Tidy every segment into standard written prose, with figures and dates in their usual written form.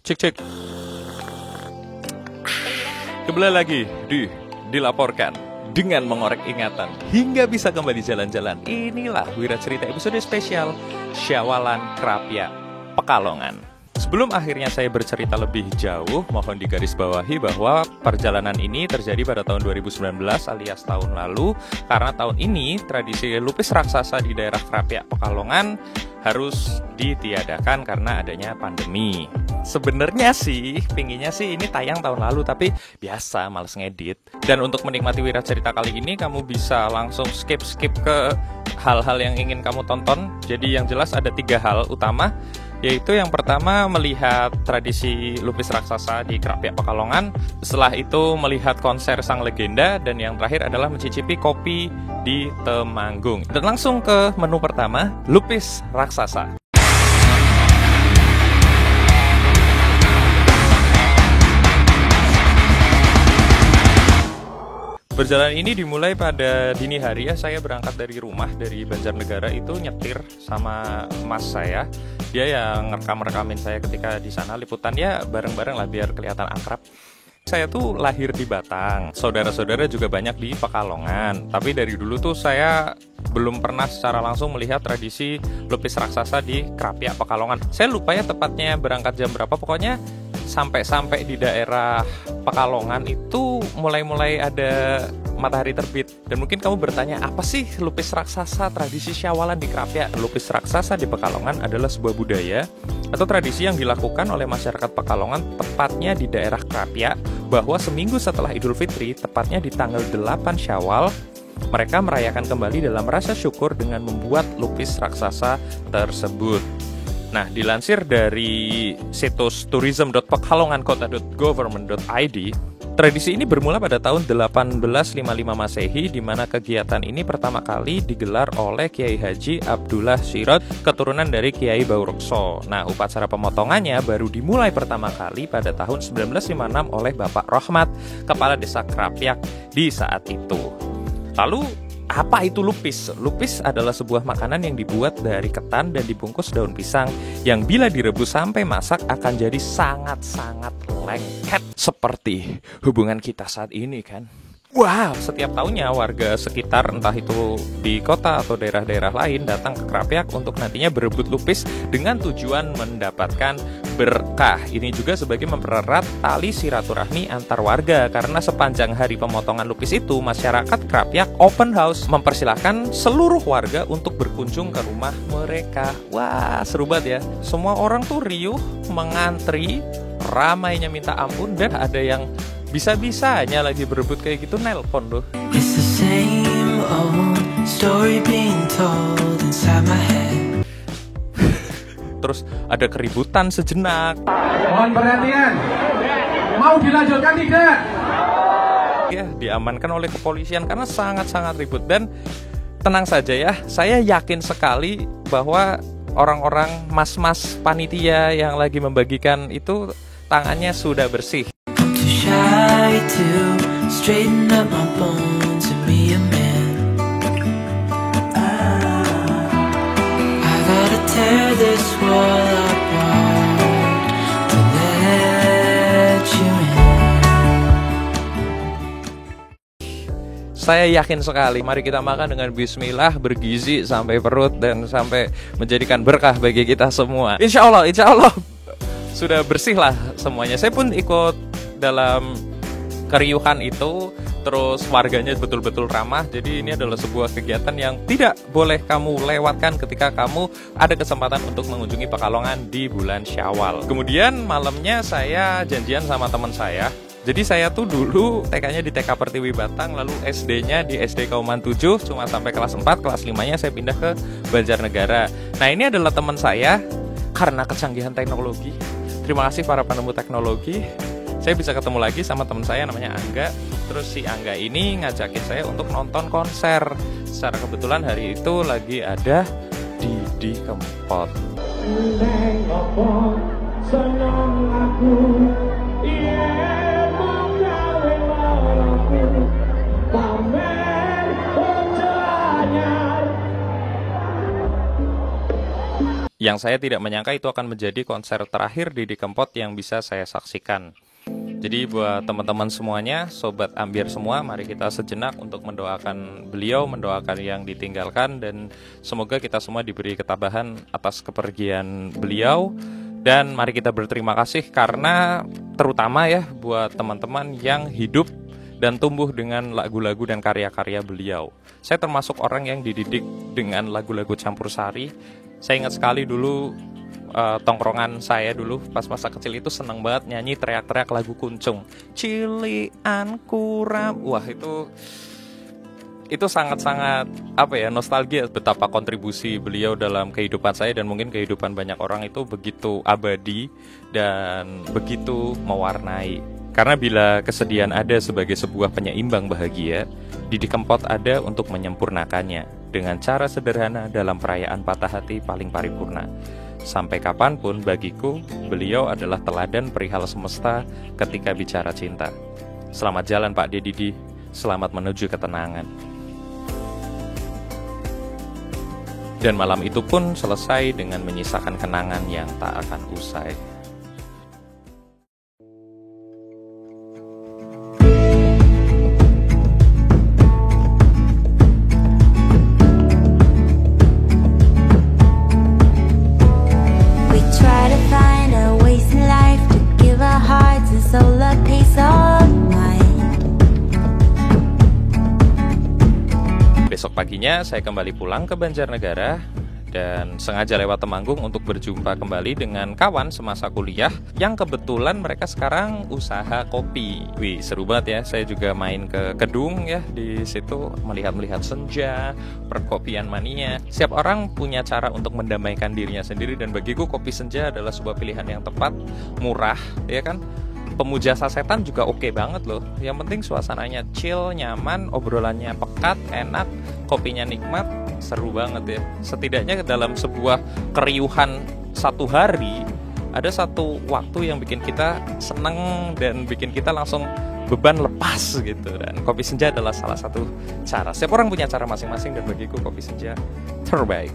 Cek cek. Kembali lagi dilaporkan dengan mengorek ingatan hingga bisa kembali jalan-jalan. Inilah Wira Cerita episode spesial Syawalan Krapyak Pekalongan. Sebelum akhirnya saya bercerita lebih jauh, mohon digarisbawahi bahwa perjalanan ini terjadi pada tahun 2019 alias tahun lalu. Karena tahun ini tradisi lupis raksasa di daerah Krapyak Pekalongan harus ditiadakan karena adanya pandemi. Sebenarnya sih, pinginnya sih ini tayang tahun lalu, tapi biasa, males ngedit. Dan untuk menikmati Wira Cerita kali ini, kamu bisa langsung skip ke hal-hal yang ingin kamu tonton. Jadi yang jelas ada 3 hal utama, yaitu yang pertama melihat tradisi lupis raksasa di Krapyak Pekalongan. Setelah itu melihat konser sang legenda, dan yang terakhir adalah mencicipi kopi di Temanggung. Dan langsung ke menu pertama, lupis raksasa. Perjalanan ini dimulai pada dini hari ya. Saya berangkat dari rumah, dari Banjarnegara itu nyetir sama mas saya. Dia yang ngerekam-rekamin saya ketika di sana, liputannya bareng-bareng lah biar kelihatan akrab. Saya tuh lahir di Batang, saudara-saudara juga banyak di Pekalongan. Tapi dari dulu tuh saya belum pernah secara langsung melihat tradisi lupis raksasa di Krapyak Pekalongan. Saya lupa ya tepatnya berangkat jam berapa, pokoknya sampai di daerah Pekalongan itu mulai ada matahari terbit. Dan mungkin kamu bertanya, apa sih lupis raksasa, tradisi syawalan di Krapyak? Lupis raksasa di Pekalongan adalah sebuah budaya atau tradisi yang dilakukan oleh masyarakat Pekalongan, tepatnya di daerah Krapyak, bahwa seminggu setelah Idul Fitri, tepatnya di tanggal 8 Syawal, mereka merayakan kembali dalam rasa syukur dengan membuat lupis raksasa tersebut. Nah, dilansir dari situs tourism.pekalongankota.government.id, tradisi ini bermula pada tahun 1855 Masehi, di mana kegiatan ini pertama kali digelar oleh Kiai Haji Abdullah Sirot, keturunan dari Kiai Baurekso. Nah, upacara pemotongannya baru dimulai pertama kali pada tahun 1956 oleh Bapak Rohmat, Kepala Desa Krapyak di saat itu. Lalu, apa itu lupis? Lupis adalah sebuah makanan yang dibuat dari ketan dan dibungkus daun pisang, yang bila direbus sampai masak akan jadi sangat-sangat lengket, seperti hubungan kita saat ini kan. Wow, setiap tahunnya warga sekitar, entah itu di kota atau daerah-daerah lain, datang ke Krapyak untuk nantinya berebut lupis dengan tujuan mendapatkan berkah. Ini juga sebagai mempererat tali silaturahmi antar warga, karena sepanjang hari pemotongan lupis itu, masyarakat Krapyak open house, mempersilahkan seluruh warga untuk berkunjung ke rumah mereka. Wah, seru banget ya. Semua orang tuh riuh mengantri, ramainya minta ampun, dan ada yang bisa-bisanya lagi berebut kayak gitu nelpon loh. It's the same old story being told inside my head. Terus ada keributan sejenak. Mohon perhatian. Mau dilanjutkan tidak? Ya, diamankan oleh kepolisian karena sangat-sangat ribut. Dan tenang saja ya, saya yakin sekali bahwa orang-orang mas-mas panitia yang lagi membagikan itu tangannya sudah bersih. Try to straighten up my bones and be a man. I gotta tear this wall apart to let you in. Saya yakin sekali, mari kita makan dengan bismillah, bergizi sampai perut dan sampai menjadikan berkah bagi kita semua. Insya Allah sudah bersih lah semuanya. Saya pun ikut dalam keriuhan itu, terus warganya betul-betul ramah. Jadi ini adalah sebuah kegiatan yang tidak boleh kamu lewatkan ketika kamu ada kesempatan untuk mengunjungi Pekalongan di bulan Syawal. Kemudian malamnya saya janjian sama teman saya. Jadi saya tuh dulu TK-nya di TK Pertiwi Batang, lalu SD-nya di SD Kauman 7, cuma sampai kelas 4, kelas 5-nya saya pindah ke Banjarnegara. Nah, ini adalah teman saya karena kecanggihan teknologi. Terima kasih para penemu teknologi. Saya bisa ketemu lagi sama teman saya namanya Angga. Terus si Angga ini ngajakin saya untuk nonton konser. Secara kebetulan hari itu lagi ada Didi Kempot. Yang saya tidak menyangka itu akan menjadi konser terakhir Didi Kempot yang bisa saya saksikan. Jadi buat teman-teman semuanya, Sobat Ambiar semua, mari kita sejenak untuk mendoakan beliau, mendoakan yang ditinggalkan, dan semoga kita semua diberi ketabahan atas kepergian beliau. Dan mari kita berterima kasih karena terutama ya buat teman-teman yang hidup dan tumbuh dengan lagu-lagu dan karya-karya beliau. Saya termasuk orang yang dididik dengan lagu-lagu campur sari. Saya ingat sekali dulu tongkrongan saya dulu pas masa kecil itu seneng banget nyanyi teriak-teriak lagu Kuncung. Cilian kuram. Wah, itu sangat-sangat nostalgia betapa kontribusi beliau dalam kehidupan saya dan mungkin kehidupan banyak orang itu begitu abadi dan begitu mewarnai. Karena bila kesedihan ada sebagai sebuah penyeimbang bahagia, Didi Kempot ada untuk menyempurnakannya dengan cara sederhana dalam perayaan patah hati paling paripurna. Sampai kapanpun bagiku, beliau adalah teladan perihal semesta ketika bicara cinta. Selamat jalan Pak Didi, selamat menuju ketenangan. Dan malam itu pun selesai dengan menyisakan kenangan yang tak akan usai. Besok paginya saya kembali pulang ke Banjarnegara dan sengaja lewat Temanggung untuk berjumpa kembali dengan kawan semasa kuliah yang kebetulan mereka sekarang usaha kopi. Wih, seru banget ya. Saya juga main ke Kedung ya, di situ melihat-melihat senja, perkopian mania. Setiap orang punya cara untuk mendamaikan dirinya sendiri dan bagiku kopi senja adalah sebuah pilihan yang tepat, murah, ya kan? Pemuja sasetan juga oke banget loh. Yang penting suasananya chill, nyaman, obrolannya pekat, enak, kopinya nikmat, seru banget ya. Setidaknya dalam sebuah keriuhan satu hari, ada satu waktu yang bikin kita seneng dan bikin kita langsung beban lepas gitu. Dan kopi senja adalah salah satu cara. Setiap orang punya cara masing-masing dan bagiku kopi senja terbaik.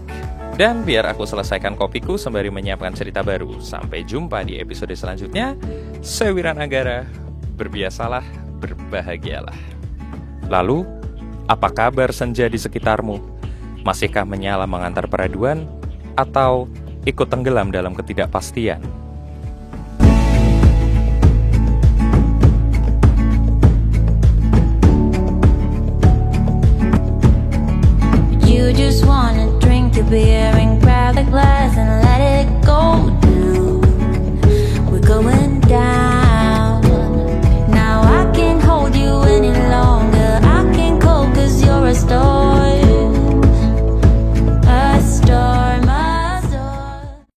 Dan biar aku selesaikan kopiku sembari menyiapkan cerita baru. Sampai jumpa di episode selanjutnya. Saya Wiranagara, berbiasalah, berbahagialah. Lalu, apa kabar senja di sekitarmu? Masihkah menyala mengantar peraduan? Atau ikut tenggelam dalam ketidakpastian?